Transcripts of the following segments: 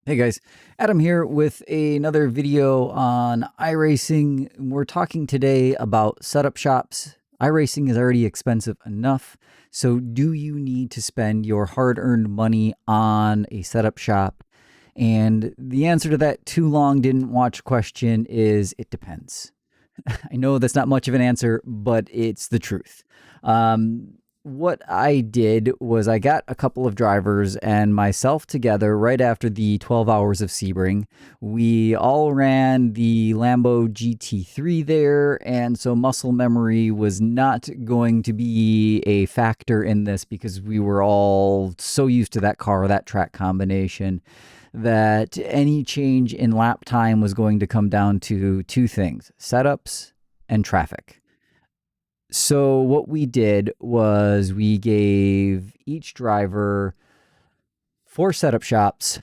Hey guys, Adam here with another video on iRacing. We're talking today about setup shops. iRacing is already expensive enough, so do you need to spend your hard-earned money on a setup shop? And the answer to that too long didn't watch question is it depends. I know that's not much of an answer, but it's the truth. What I did was I got a couple of drivers and myself together right after the 12 hours of Sebring. We all ran the Lambo GT3 there, and so muscle memory was not going to be a factor in this because we were all so used to that car, that track combination, that any change in lap time was going to come down to two things: setups and traffic. So, what we did was we gave each driver four setup shops,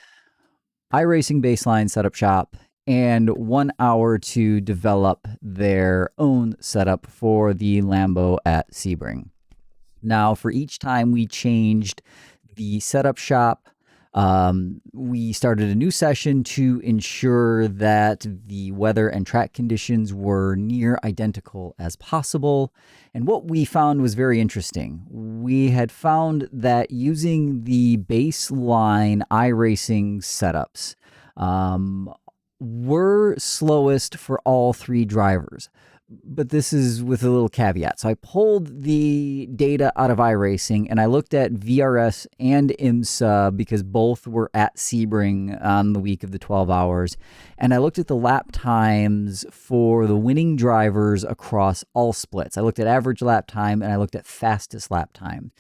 iRacing baseline setup shop, and 1 hour to develop their own setup for the Lambo at Sebring. Now, for each time we changed the setup shop, we started a new session to ensure that the weather and track conditions were near identical as possible. And what we found was very interesting. We had found that using the baseline iRacing setups were slowest for all three drivers, but this is with a little caveat. So I pulled the data out of iRacing and I looked at VRS and IMSA because both were at Sebring on the week of the 12 hours. And I looked at the lap times for the winning drivers across all splits. I looked at average lap time and I looked at fastest lap time.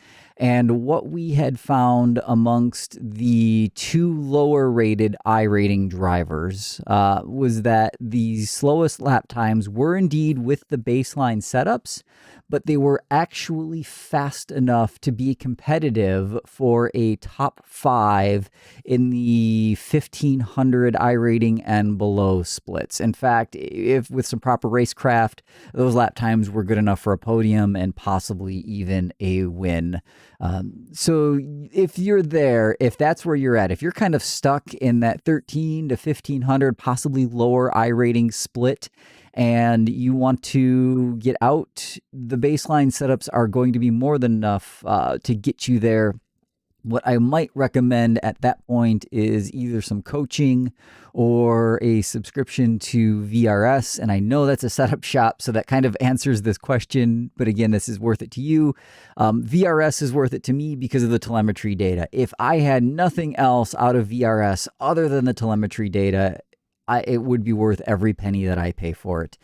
And what we had found amongst the two lower rated iRating drivers was that the slowest lap times were indeed with the baseline setups, but they were actually fast enough to be competitive for a top five in the 1500 iRating and below splits. In fact, if with some proper racecraft, those lap times were good enough for a podium and possibly even a win. So if you're there, if that's where you're at, if you're kind of stuck in that 13 to 1500, possibly lower iRating split, and you want to get out, the baseline setups are going to be more than enough to get you there. What I might recommend at that point is either some coaching or a subscription to VRS. And I know that's a setup shop, so that kind of answers this question. But again, this is worth it to you. VRS is worth it to me because of the telemetry data. If I had nothing else out of VRS other than the telemetry data, it would be worth every penny that I pay for it.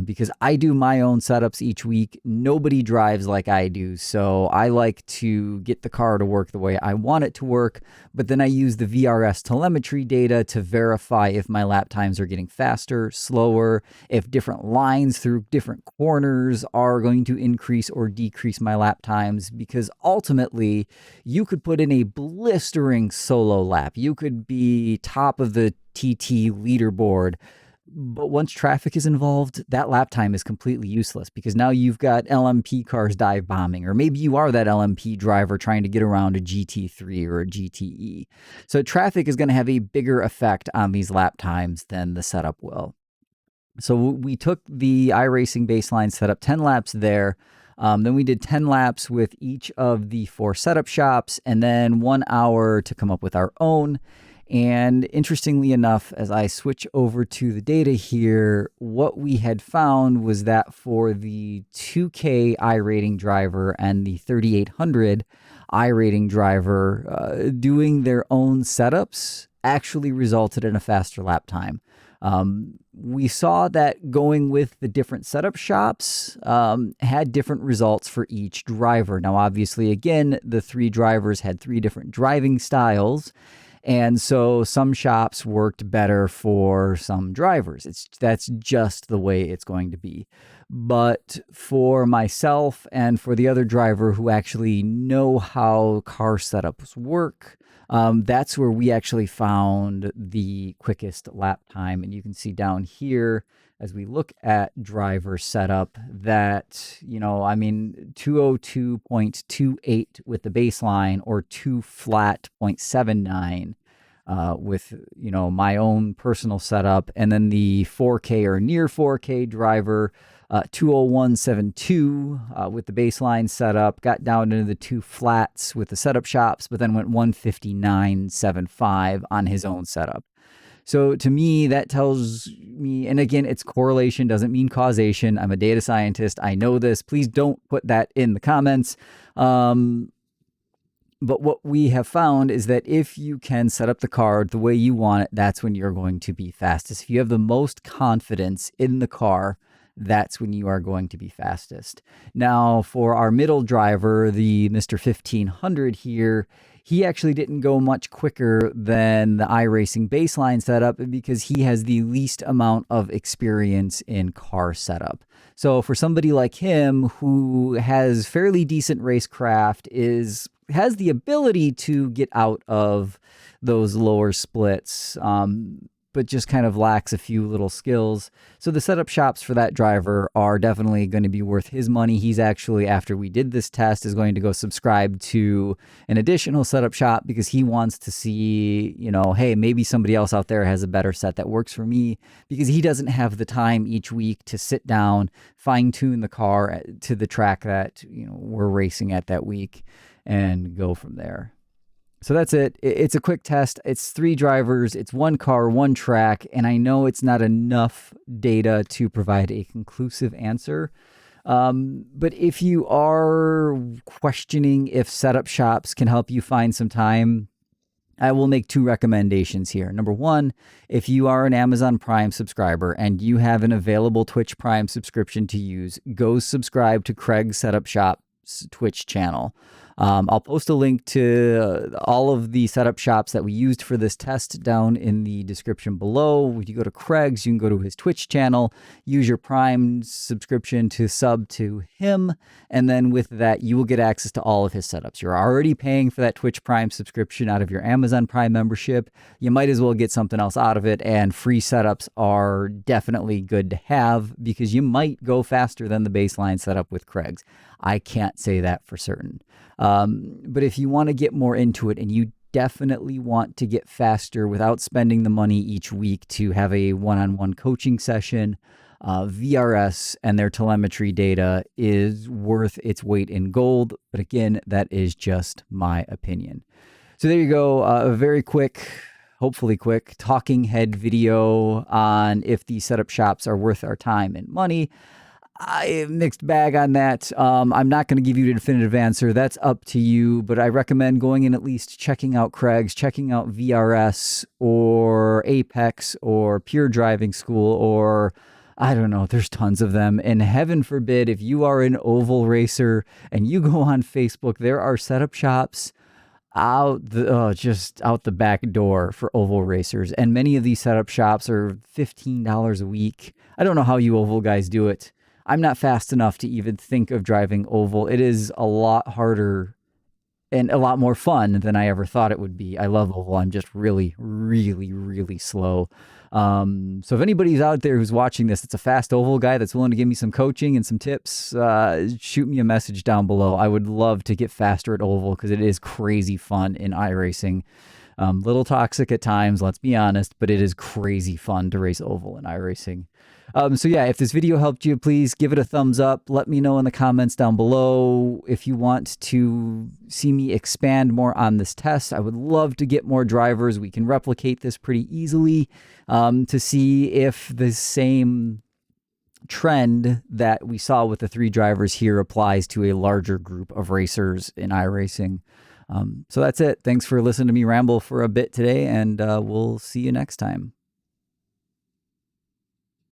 Because I do my own setups each week. Nobody drives like I do. So I like to get the car to work the way I want it to work. But then I use the VRS telemetry data to verify if my lap times are getting faster, slower, if different lines through different corners are going to increase or decrease my lap times. Because ultimately, you could put in a blistering solo lap. You could be top of the TT leaderboard. But once traffic is involved, that lap time is completely useless because now you've got LMP cars dive bombing, or maybe you are that LMP driver trying to get around a GT3 or a GTE. So traffic is going to have a bigger effect on these lap times than the setup will. So we took the iRacing baseline setup 10 laps there. Then we did 10 laps with each of the four setup shops, and then 1 hour to come up with our own. And interestingly enough, as I switch over to the data here, what we had found was that for the 2K iRating driver and the 3800 iRating driver, doing their own setups actually resulted in a faster lap time. We saw that going with the different setup shops had different results for each driver. Now, obviously, again, the three drivers had three different driving styles. And so some shops worked better for some drivers. That's just the way it's going to be. But for myself and for the other driver who actually know how car setups work, that's where we actually found the quickest lap time. And you can see down here as we look at driver setup that, 202.28 with the baseline or 2 flat 0.79 with, my own personal setup. And then the 4K or near 4K driver, 20172 with the baseline setup, got down into the two flats with the setup shops, but then went 159.75 on his own setup. So to me, that tells me, and again, it's correlation, doesn't mean causation. I'm a data scientist. I know this. Please don't put that in the comments. But what we have found is that if you can set up the car the way you want it, that's when you're going to be fastest. If you have the most confidence in the car, that's when you are going to be fastest. Now, for our middle driver, the Mr. 1500 here, he actually didn't go much quicker than the iRacing baseline setup because he has the least amount of experience in car setup. So for somebody like him who has fairly decent racecraft, has the ability to get out of those lower splits, but just kind of lacks a few little skills. So the setup shops for that driver are definitely going to be worth his money. He's actually, after we did this test, is going to go subscribe to an additional setup shop because he wants to see, hey, maybe somebody else out there has a better set that works for me, because he doesn't have the time each week to sit down, fine tune the car to the track that, we're racing at that week and go from there. So that's it. It's a quick test. It's 3 drivers. It's 1 car, 1 track. And I know it's not enough data to provide a conclusive answer. But if you are questioning if setup shops can help you find some time, I will make 2 recommendations here. Number 1, if you are an Amazon Prime subscriber and you have an available Twitch Prime subscription to use, go subscribe to Craig's Setup Shop's Twitch channel. I'll post a link to all of the setup shops that we used for this test down in the description below. If you go to Craig's, you can go to his Twitch channel, use your Prime subscription to sub to him, and then with that, you will get access to all of his setups. You're already paying for that Twitch Prime subscription out of your Amazon Prime membership. You might as well get something else out of it, and free setups are definitely good to have because you might go faster than the baseline setup with Craig's. I can't say that for certain. But if you want to get more into it and you definitely want to get faster without spending the money each week to have a one-on-one coaching session, VRS and their telemetry data is worth its weight in gold. But again, that is just my opinion. So there you go. A very quick, hopefully quick, talking head video on if the setup shops are worth our time and money. Mixed bag on that. I'm not going to give you a definitive answer. That's up to you, but I recommend going in at least checking out Craig's, checking out VRS or Apex or Pure Driving School, or I don't know, there's tons of them. And heaven forbid, if you are an oval racer and you go on Facebook, there are setup shops just out the back door for oval racers. And many of these setup shops are $15 a week. I don't know how you oval guys do it. I'm not fast enough to even think of driving oval. It is a lot harder and a lot more fun than I ever thought it would be. I love oval. I'm just really, really, really slow. So if anybody's out there who's watching this, it's a fast oval guy that's willing to give me some coaching and some tips, shoot me a message down below. I would love to get faster at oval because it is crazy fun in iRacing. Little toxic at times, let's be honest, but it is crazy fun to race oval in iRacing. So yeah, if this video helped you, please give it a thumbs up. Let me know in the comments down below if you want to see me expand more on this test. I would love to get more drivers. We can replicate this pretty easily to see if the same trend that we saw with the 3 drivers here applies to a larger group of racers in iRacing. So that's it. Thanks for listening to me ramble for a bit today, and we'll see you next time.